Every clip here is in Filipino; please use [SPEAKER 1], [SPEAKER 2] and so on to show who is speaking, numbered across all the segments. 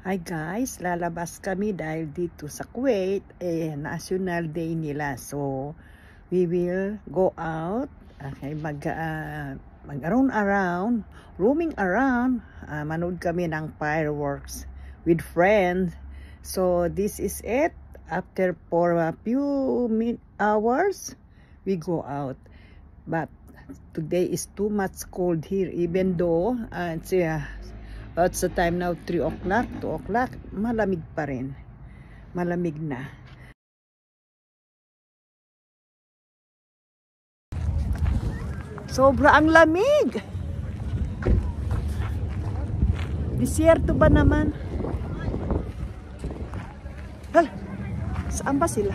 [SPEAKER 1] Hi guys, lalabas kami dahil dito sa Kuwait, National Day nila. So, we will go out, mag-around, roaming around, manood kami ng fireworks with friends. So, this is it. After for a few hours, we go out. But today is too much cold here, even though it's the time now 3 o'clock, 2 o'clock, malamig pa rin. Malamig na. Sobra ang lamig. Disyerto ba naman? Hal, saan ba sila?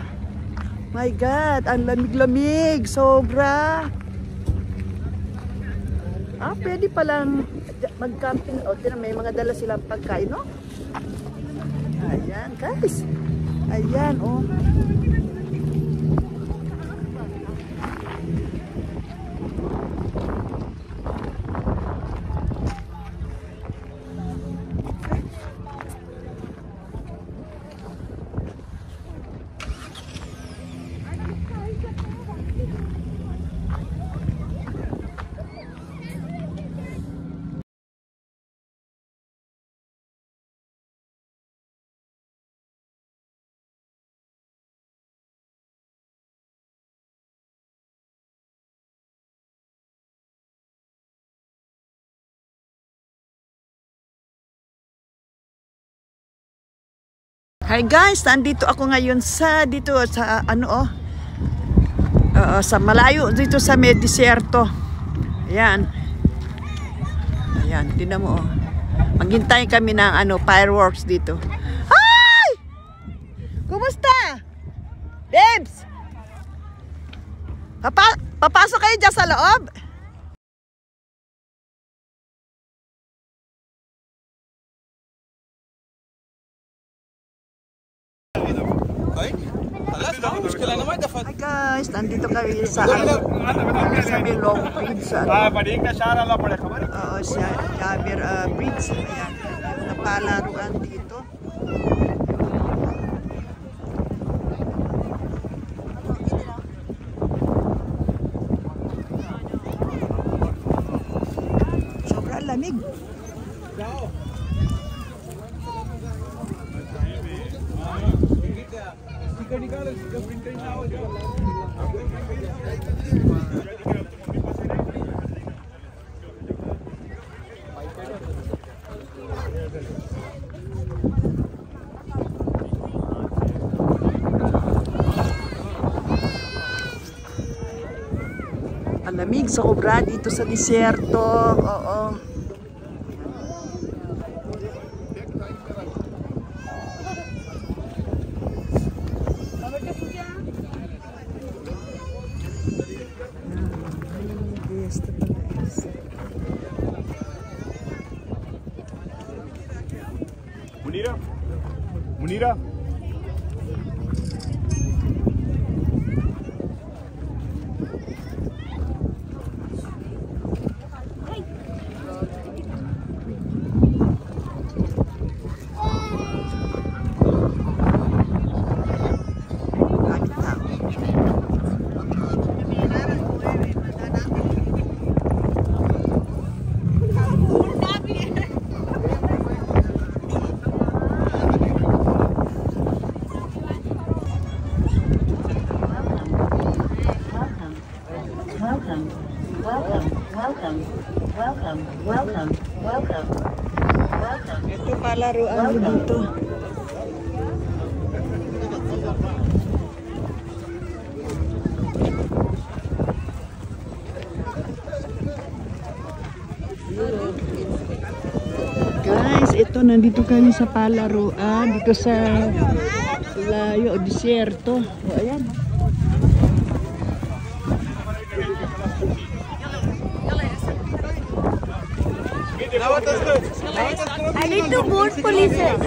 [SPEAKER 1] My God, ang lamig-lamig. Sobra. Pwede palang mag-camping. May mga dala silang pagkain, no? Ayan, guys. Ayan, oh. Hi guys, nandito ako ngayon sa sa malayo dito sa may disyerto. Ayan. Ayan, tingnan mo, oh. Maghintay kami ng fireworks dito. Hi! Kumusta? Debs! Papasok kayo dyan sa loob? Hi guys, nandito kami sa may long bridge sa Jaber Bridge. Ayan, napalaruan dito. Sobrang lamig. Ang lamig sobra dito sa disyerto. Oo.
[SPEAKER 2] Munira. Welcome.
[SPEAKER 1] Ito palaruan dito. Guys, ito nandito kami sa palaruan dito sa layo disyerto. O ayan.
[SPEAKER 3] I need to board polices.